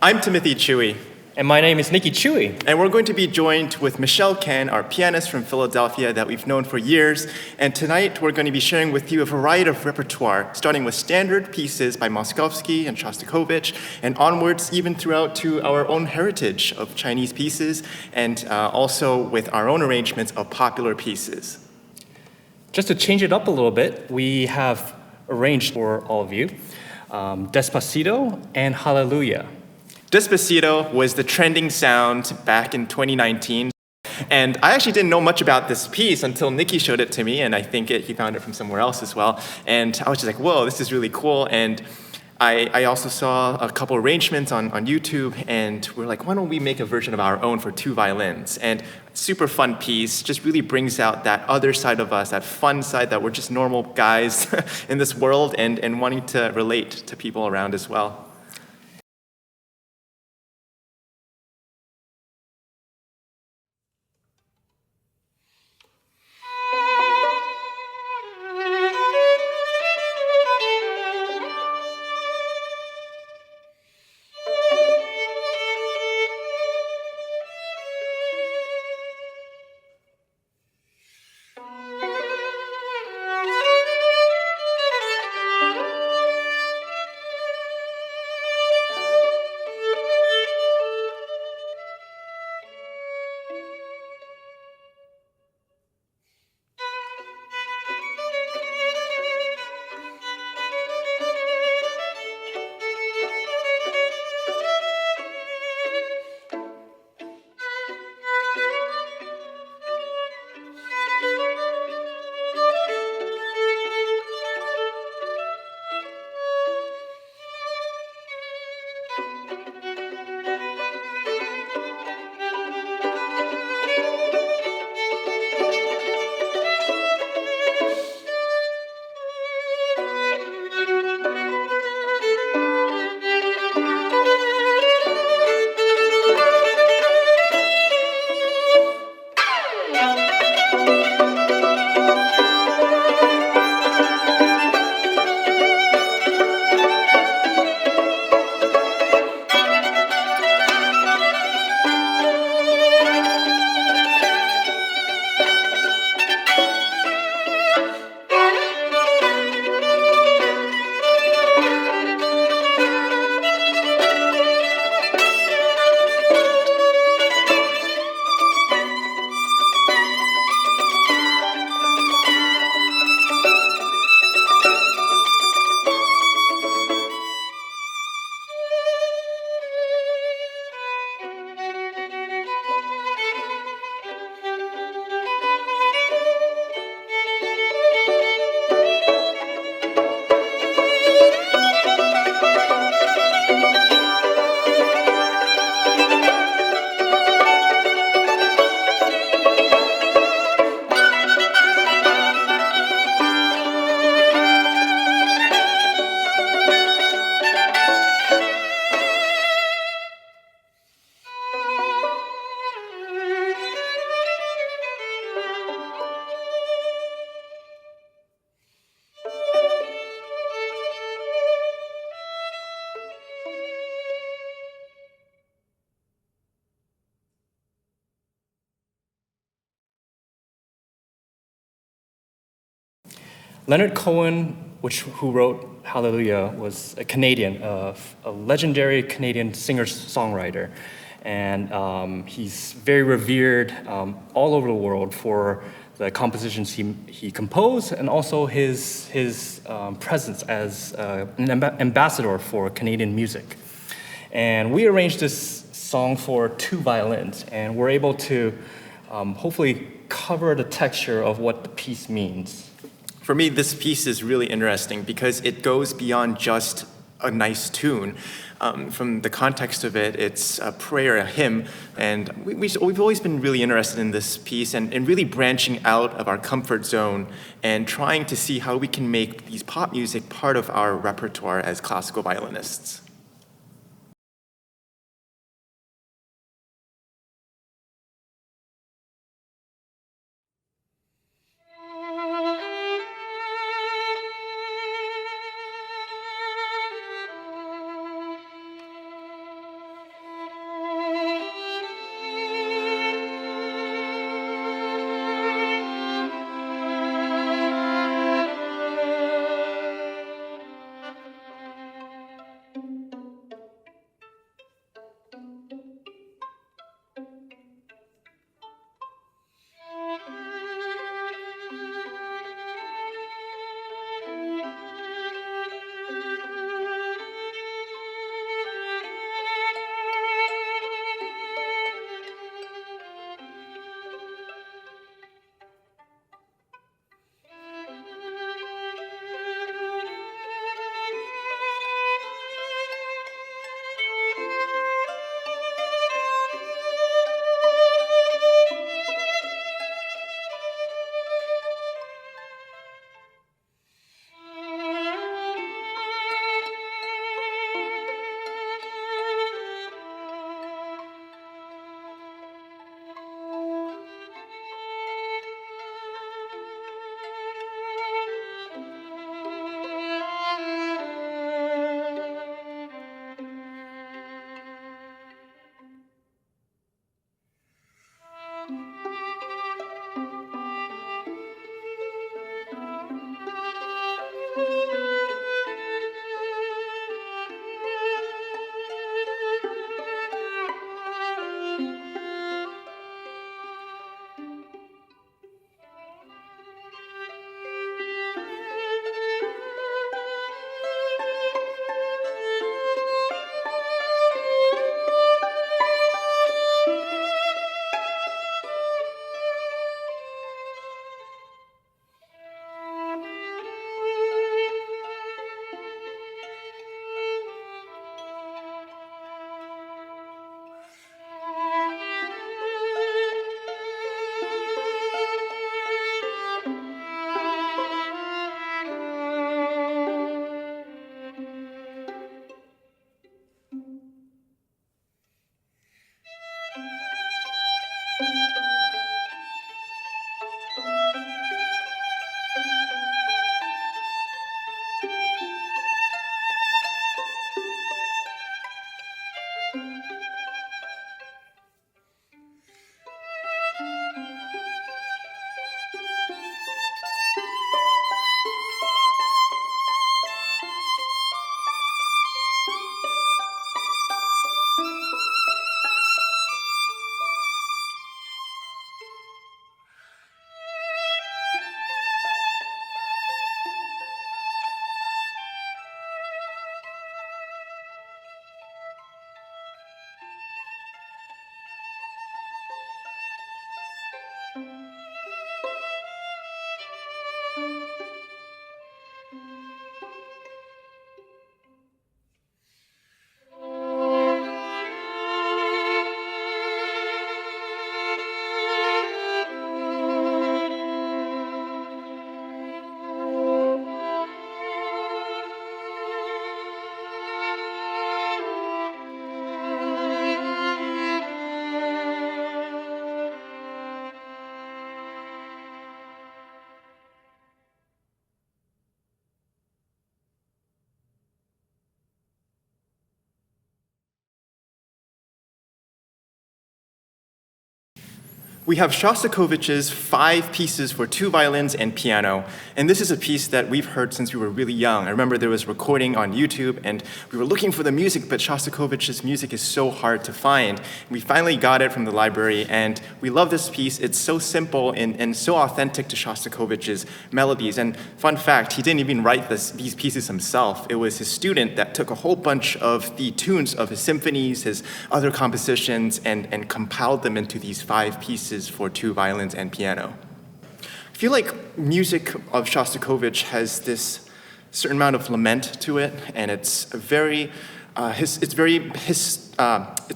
I'm Timothy Chooi. And my name is Nikki Chooi. And we're going to be joined with Michelle Cann, our pianist from Philadelphia that we've known for years. And tonight we're going to be sharing with you a variety of repertoire, starting with standard pieces by Moszkowski and Shostakovich, and onwards even throughout to our own heritage of Chinese pieces, and also with our own arrangements of popular pieces. Just to change it up a little bit, we have arranged for all of you Despacito and Hallelujah. Despacito was the trending sound back in 2019. And I actually didn't know much about this piece until Nikki showed it to me, and I think he found it from somewhere else as well. And I was just like, whoa, this is really cool. And I also saw a couple arrangements on YouTube, and we're like, why don't we make a version of our own for two violins? And super fun piece, just really brings out that other side of us, that fun side that we're just normal guys in this world and wanting to relate to people around as well. Leonard Cohen, who wrote Hallelujah, was a Canadian, a legendary Canadian singer-songwriter. And he's very revered all over the world for the compositions he composed, and also his presence as an ambassador for Canadian music. And we arranged this song for two violins, and we're able to hopefully cover the texture of what the piece means. For me, this piece is really interesting because it goes beyond just a nice tune. From the context of it, it's a prayer, a hymn, and we've always been really interested in this piece and really branching out of our comfort zone and trying to see how we can make these pop music part of our repertoire as classical violinists. We have Shostakovich's 5 pieces for 2 violins and piano, and this is a piece that we've heard since we were really young. I remember there was a recording on YouTube, and we were looking for the music, but Shostakovich's music is so hard to find. We finally got it from the library, and we love this piece. It's so simple and so authentic to Shostakovich's melodies. And fun fact, he didn't even write these pieces himself. It was his student that took a whole bunch of the tunes of his symphonies, his other compositions, and compiled them into these 5 pieces for 2 violins and piano. I feel like music of Shostakovich has this certain amount of lament to it, and it's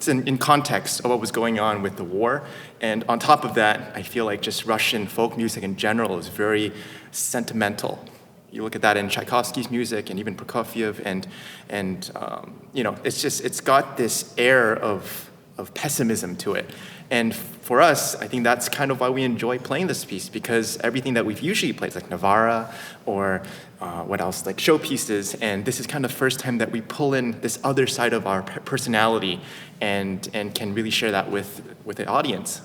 in context of what was going on with the war. And on top of that, I feel like just Russian folk music in general is very sentimental. You look at that in Tchaikovsky's music and even Prokofiev, and it's got this air of pessimism to it. And for us, I think that's kind of why we enjoy playing this piece, because everything that we've usually played, like Navara or what else, like showpieces, and this is kind of the first time that we pull in this other side of our personality and can really share that with the audience.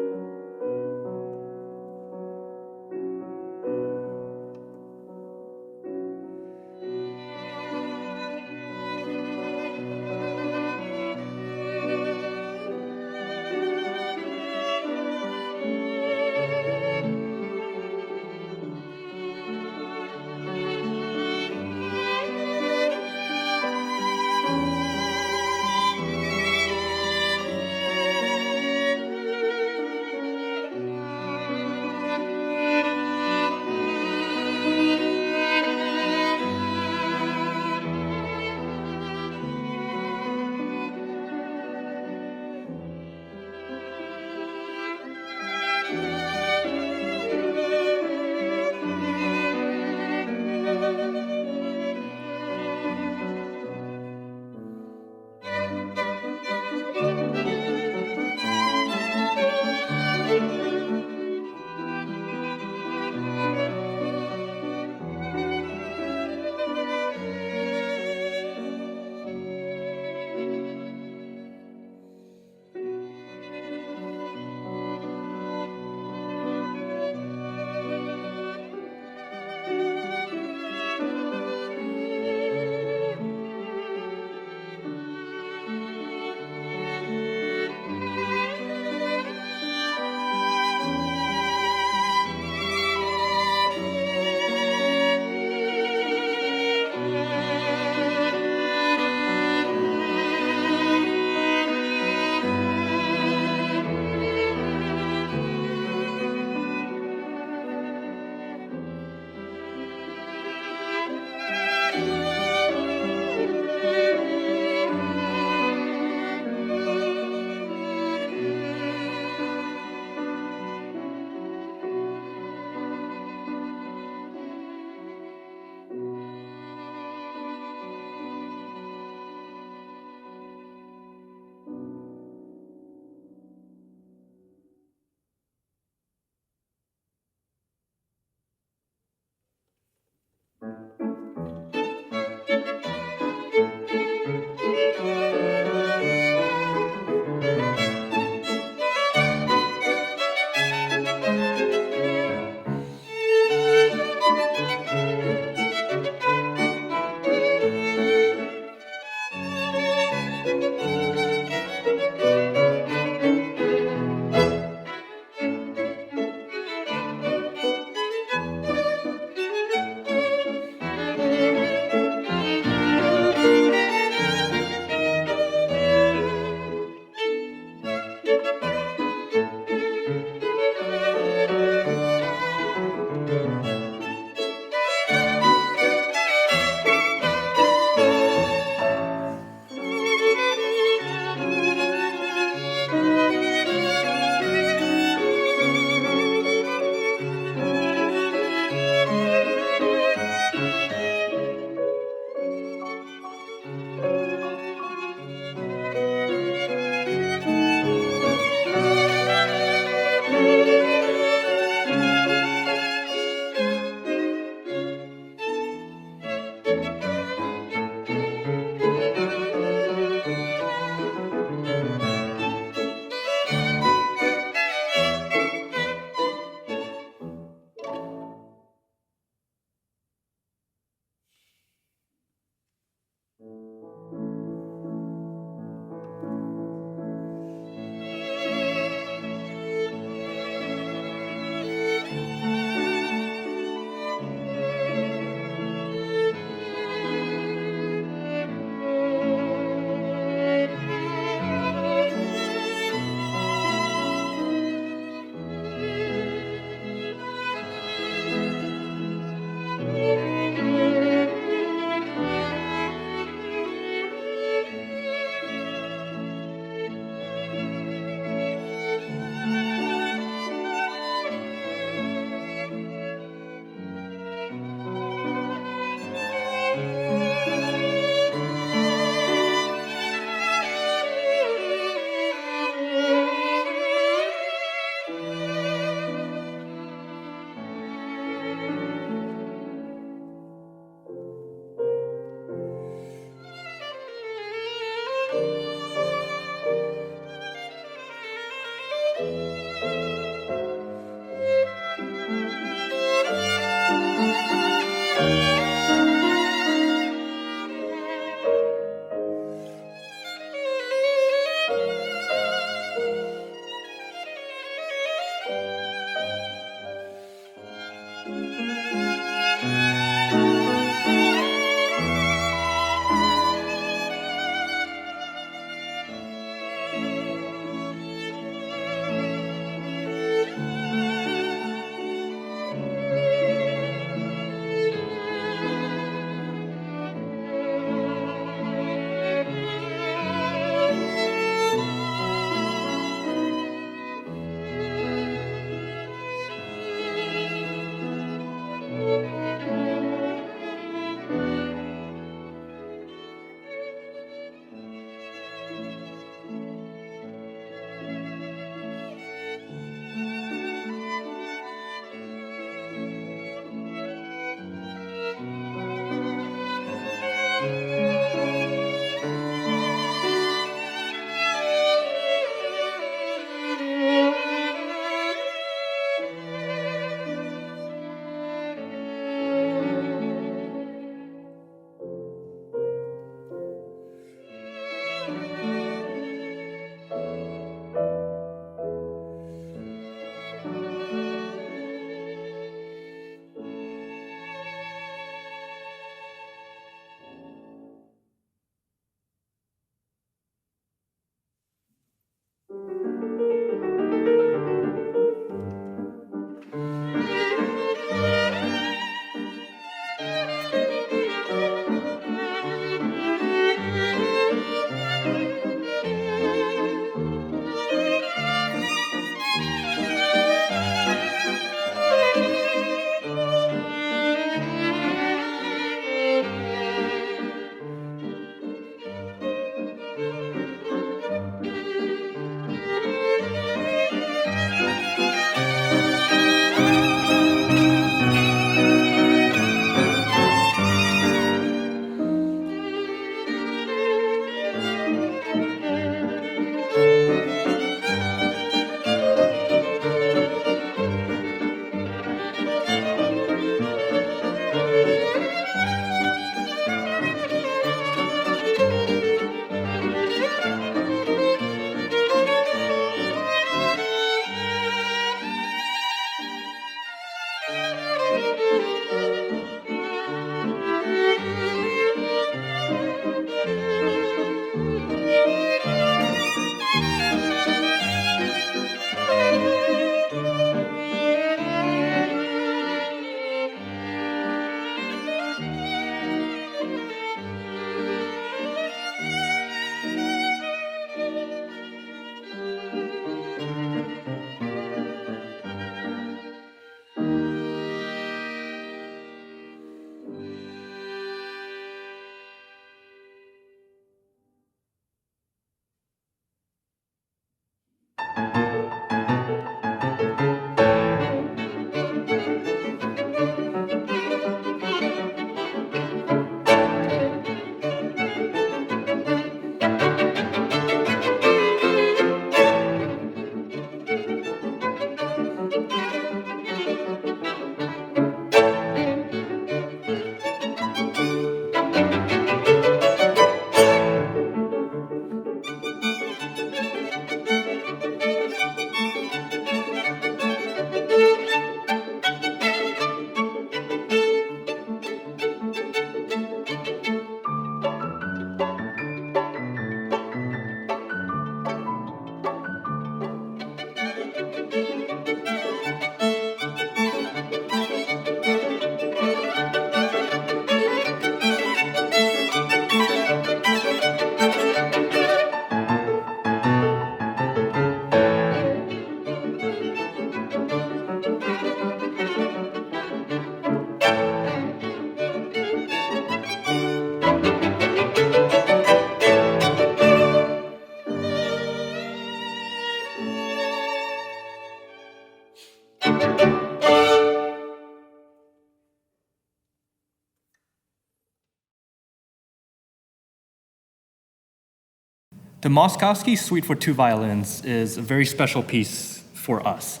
The Moszkowski Suite for two violins is a very special piece for us.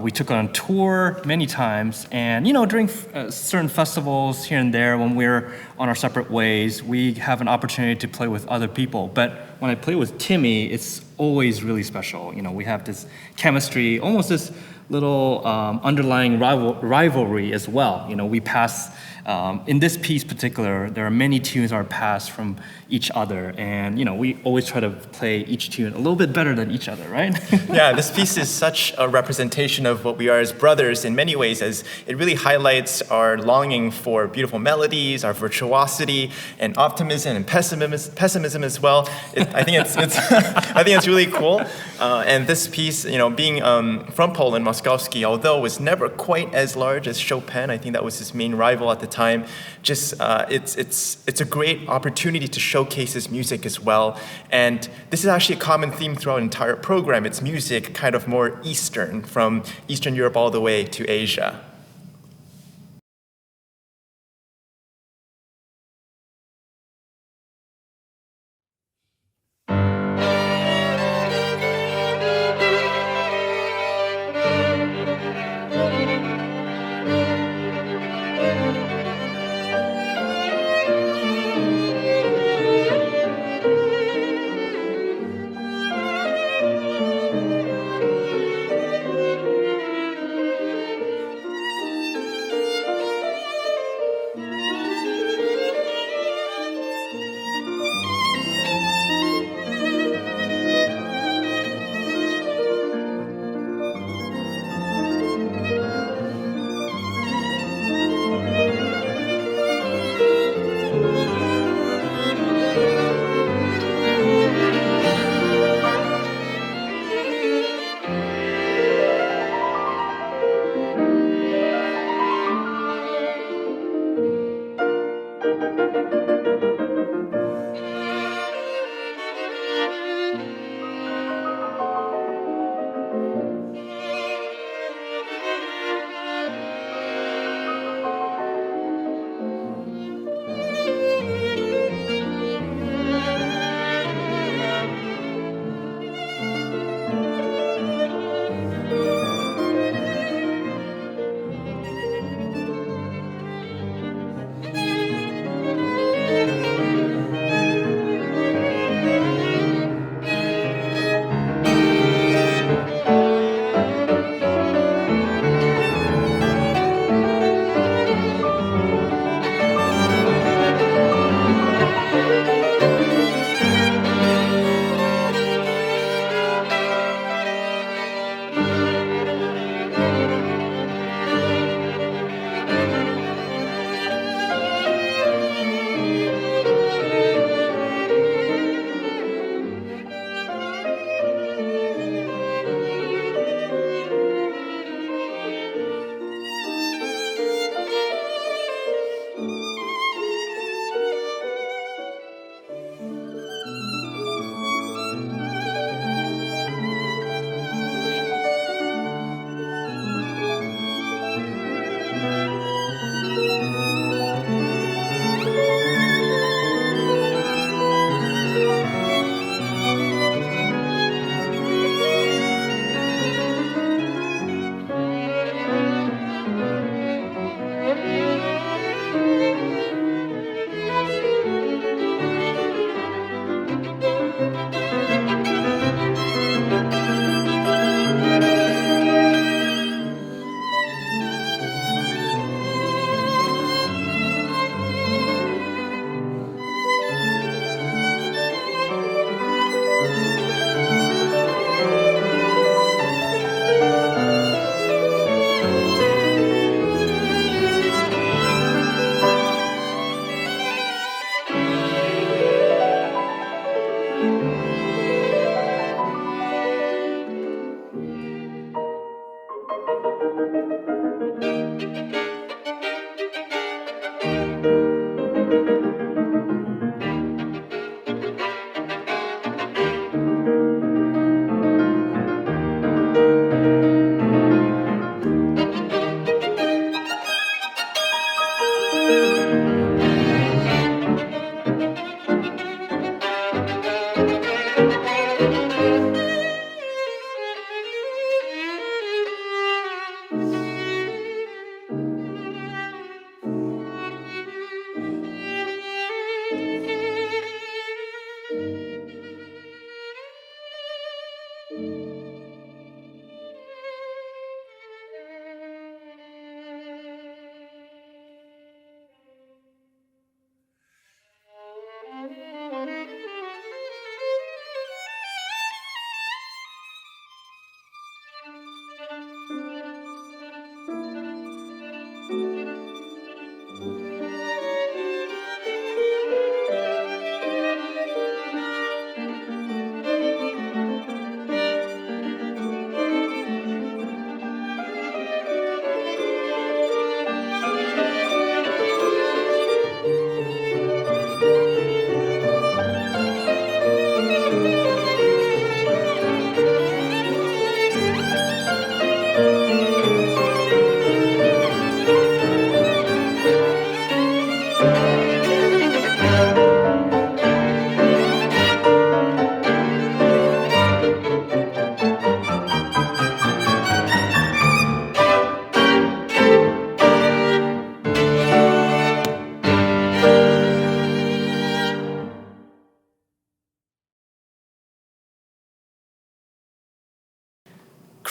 We took on tour many times, and during certain festivals here and there, when we're on our separate ways, we have an opportunity to play with other people. But when I play with Timmy, it's always really special. We have this chemistry, almost this little underlying rivalry as well. We pass, in this piece particular, there are many tunes are passed from each other, and we always try to play each tune a little bit better than each other, right? Yeah, this piece is such a representation of what we are as brothers in many ways, as it really highlights our longing for beautiful melodies, our virtuosity, and optimism and pessimism as well. I think it's I think it's really cool. And this piece, being from Poland, Moszkowski, although was never quite as large as Chopin, I think that was his main rival at the time. Just it's a great opportunity to showcase his music as well. And this is actually a common theme throughout the entire program. It's music kind of more Eastern, from Eastern Europe all the way to Asia.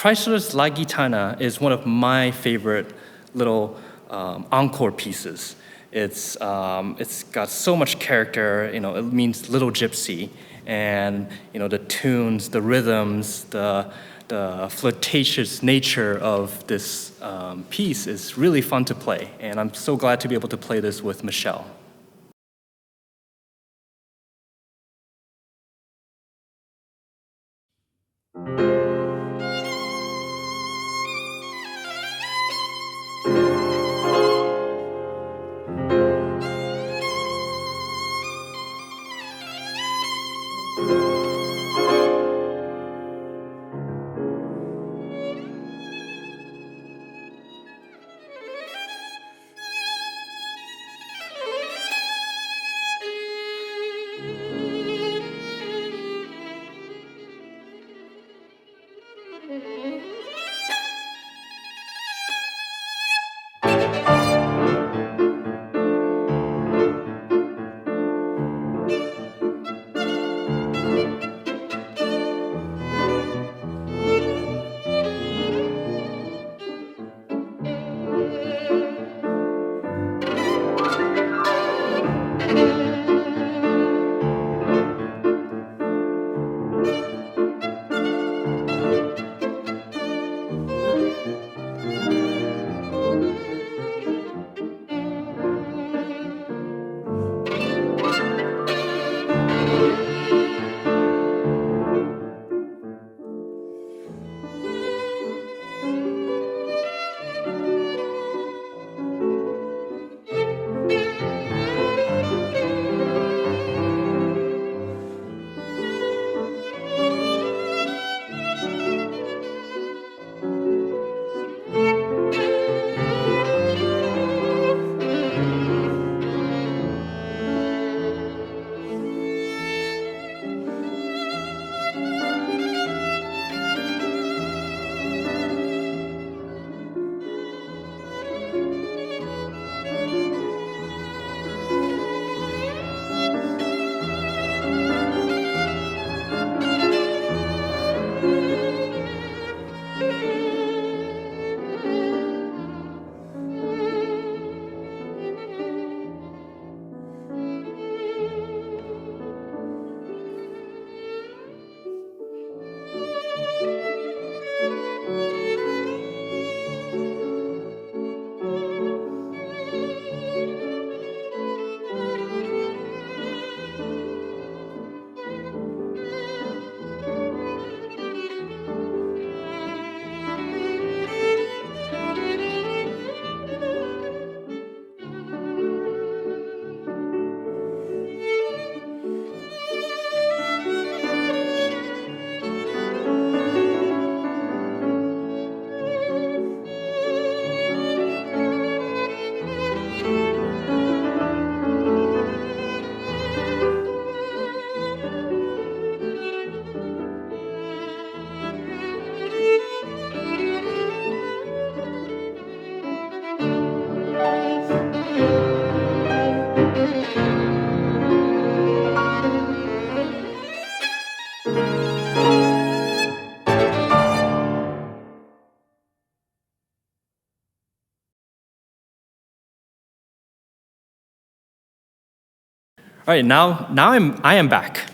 Kreisler's La Gitana is one of my favorite little encore pieces. It's got so much character. It means little gypsy, and the tunes, the rhythms, the flirtatious nature of this piece is really fun to play, and I'm so glad to be able to play this with Michelle. All right, now I am back,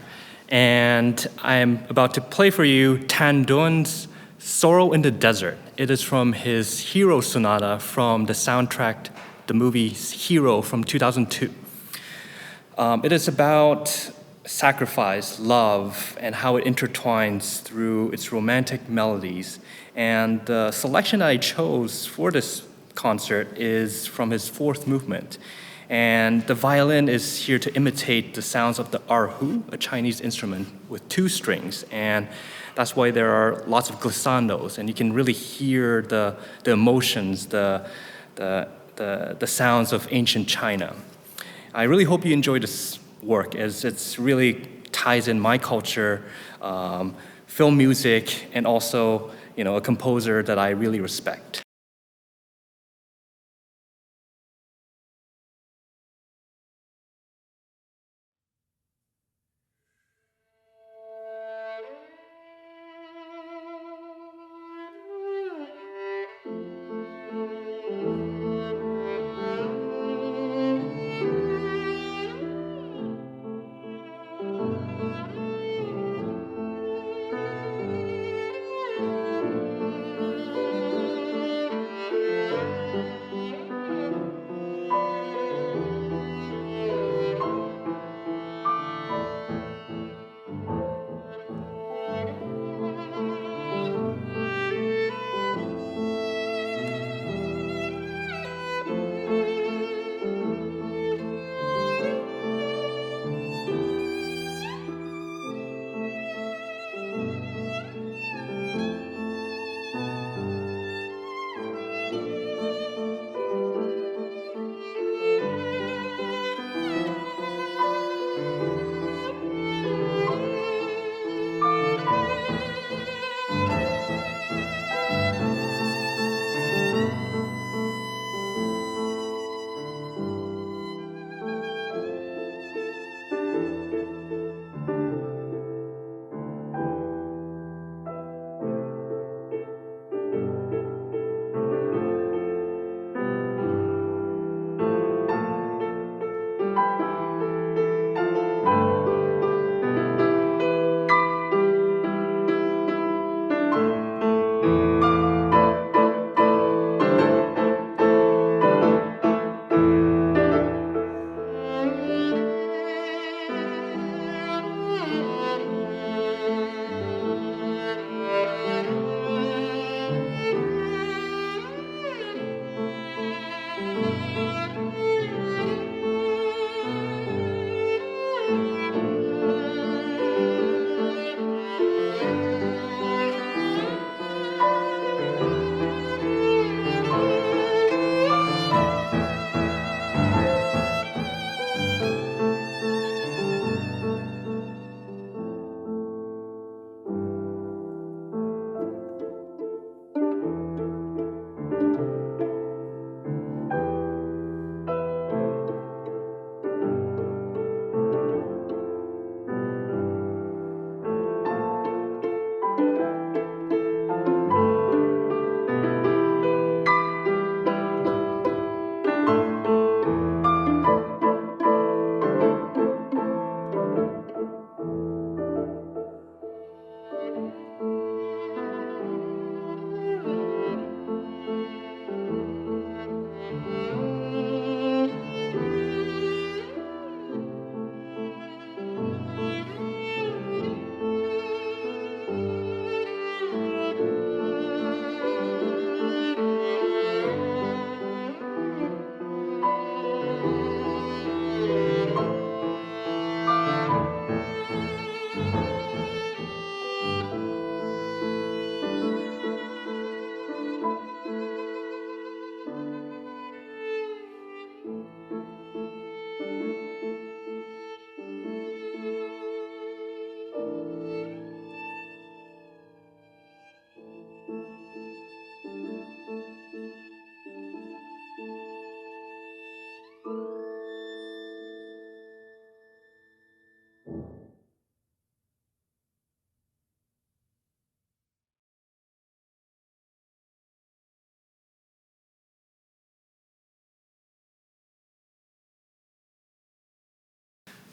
and I am about to play for you Tan Duan's Sorrow in the Desert. It is from his Hero Sonata from the soundtrack, the movie Hero from 2002. It is about sacrifice, love, and how it intertwines through its romantic melodies. And the selection I chose for this concert is from his fourth movement. And the violin is here to imitate the sounds of the erhu, a Chinese instrument with two strings. And that's why there are lots of glissandos, and you can really hear the emotions, the sounds of ancient China. I really hope you enjoy this work, as it's really ties in my culture, film music, and also a composer that I really respect.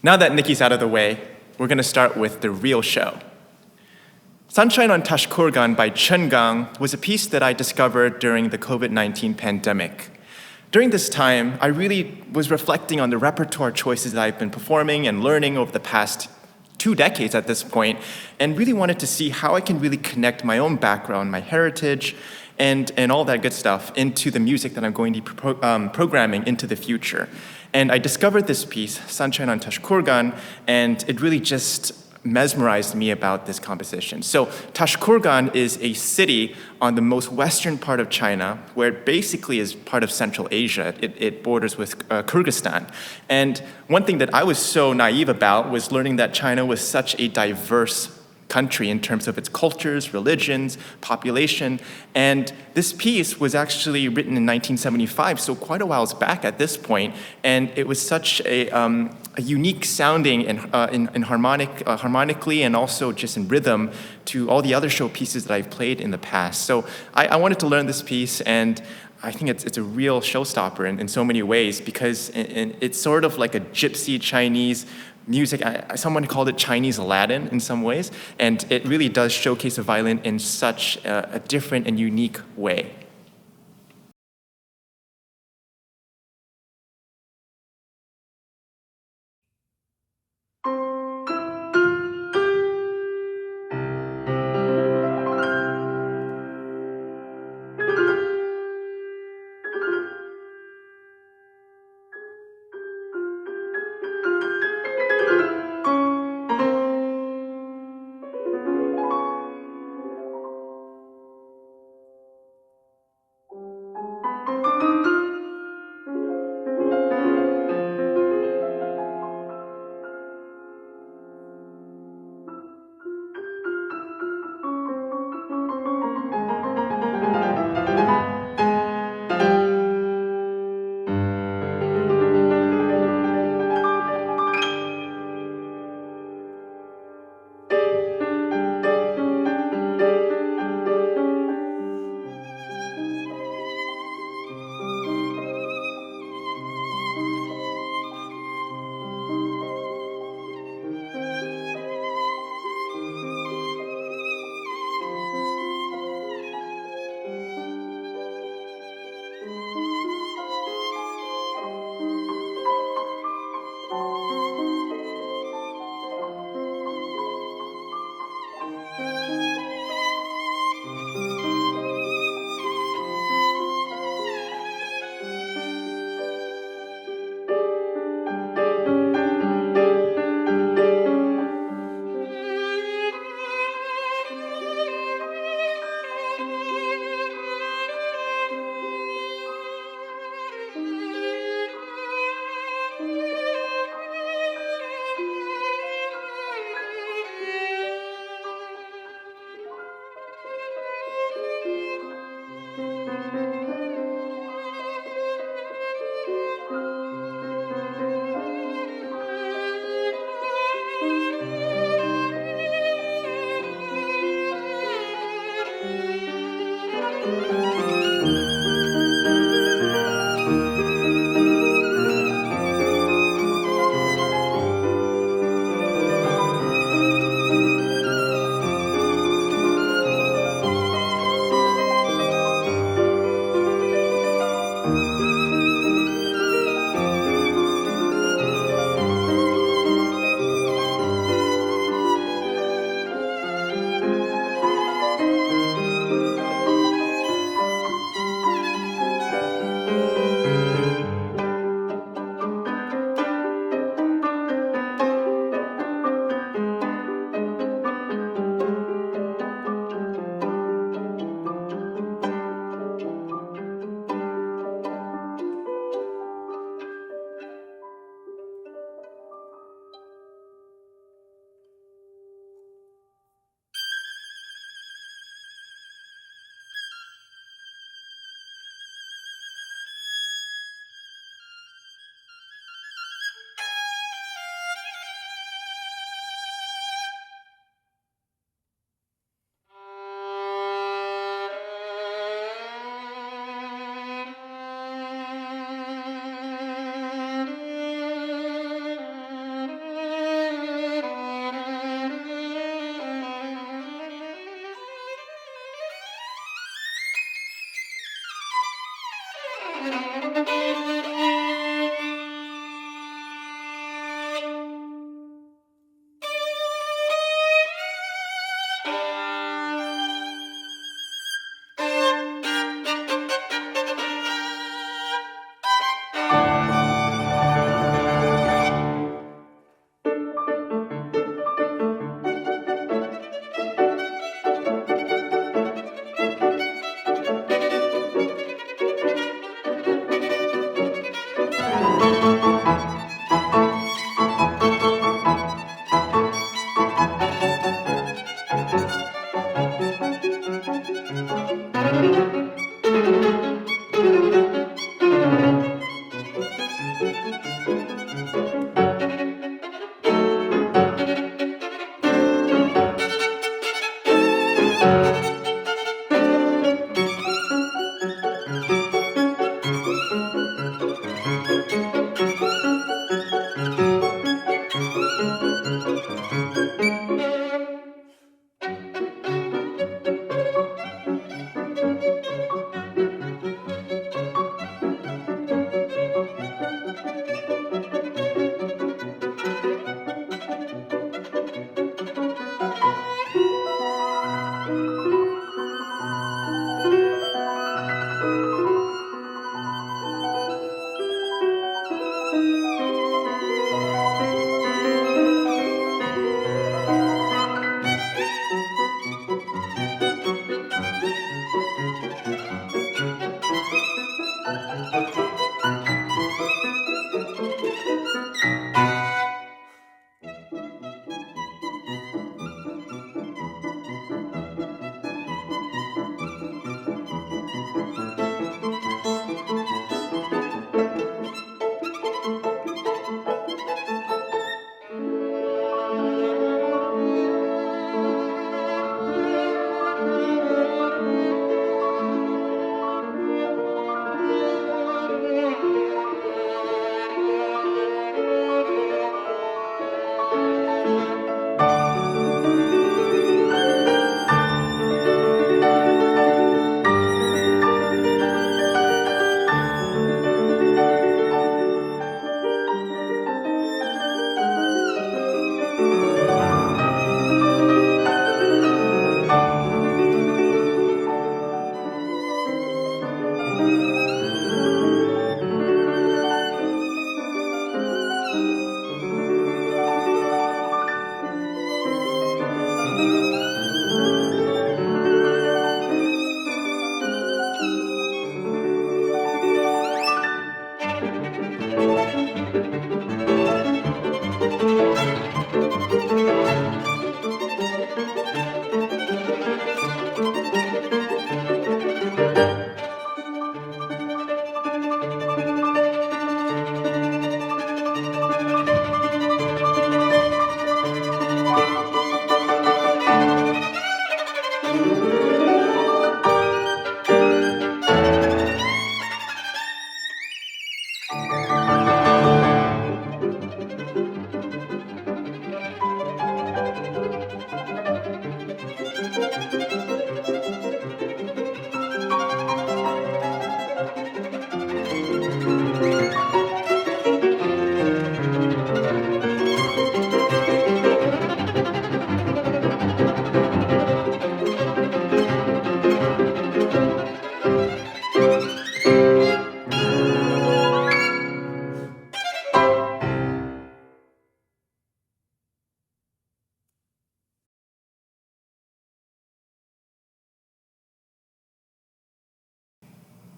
Now that Nikki's out of the way, we're going to start with the real show. Sunshine on Tashkurgan by Chen was a piece that I discovered during the COVID-19 pandemic. During this time, I really was reflecting on the repertoire choices that I've been performing and learning over the past 2 decades at this point, and really wanted to see how I can really connect my own background, my heritage, and all that good stuff into the music that I'm going to be programming into the future. And I discovered this piece, Sunshine on Tashkurgan, and it really just mesmerized me about this composition. So Tashkurgan is a city on the most western part of China, where it basically is part of Central Asia. It borders with Kyrgyzstan. And one thing that I was so naive about was learning that China was such a diverse country in terms of its cultures, religions, population. And this piece was actually written in 1975, so quite a while back at this point. And it was such a unique sounding in harmonically and also just in rhythm to all the other show pieces that I've played in the past. So I wanted to learn this piece, and I think it's a real showstopper in so many ways, because it's sort of like a gypsy Chinese music. Someone called it Chinese Aladdin in some ways, and it really does showcase the violin in such a different and unique way.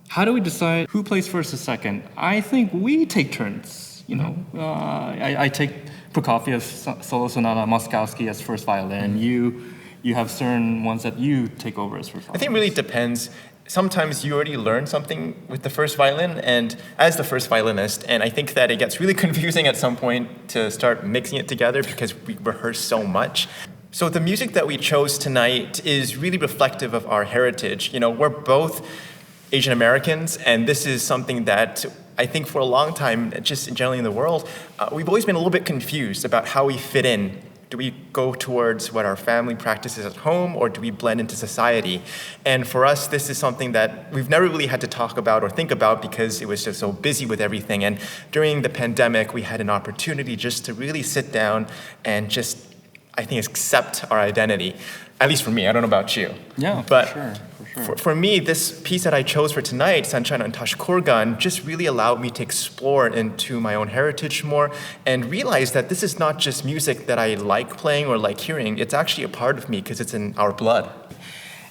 How do we decide who plays first or second? I think we take turns. I take Prokofiev's solo sonata, Moszkowski as first violin. You have certain ones that you take over as first violin. I think it really depends. Sometimes you already learn something with the first violin and as the first violinist, and I think that it gets really confusing at some point to start mixing it together because we rehearse so much. So the music that we chose tonight is really reflective of our heritage. We're both Asian Americans, and this is something that I think for a long time, just generally in the world, we've always been a little bit confused about how we fit in. Do we go towards what our family practices at home, or do we blend into society? And for us, this is something that we've never really had to talk about or think about because it was just so busy with everything. And during the pandemic, we had an opportunity just to really sit down and just, I think, accept our identity. At least for me, I don't know about you. Yeah, but for sure. For me, this piece that I chose for tonight, Sunshine on Tashkurgan, just really allowed me to explore into my own heritage more and realize that this is not just music that I like playing or like hearing. It's actually a part of me because it's in our blood.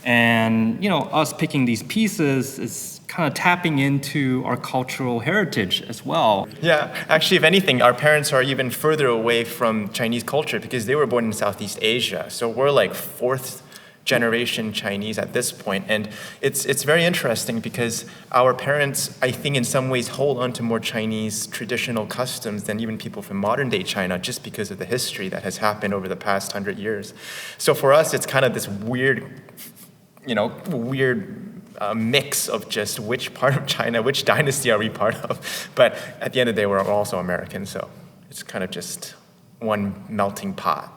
And, us picking these pieces is kind of tapping into our cultural heritage as well. Yeah, actually, if anything, our parents are even further away from Chinese culture because they were born in Southeast Asia. So we're like fourth generation Chinese at this point. And it's very interesting because our parents, I think in some ways, hold on to more Chinese traditional customs than even people from modern day China just because of the history that has happened over the past 100 years. So for us, it's kind of this weird mix of just which part of China, which dynasty are we part of. But at the end of the day, we're also Americans, so it's kind of just one melting pot.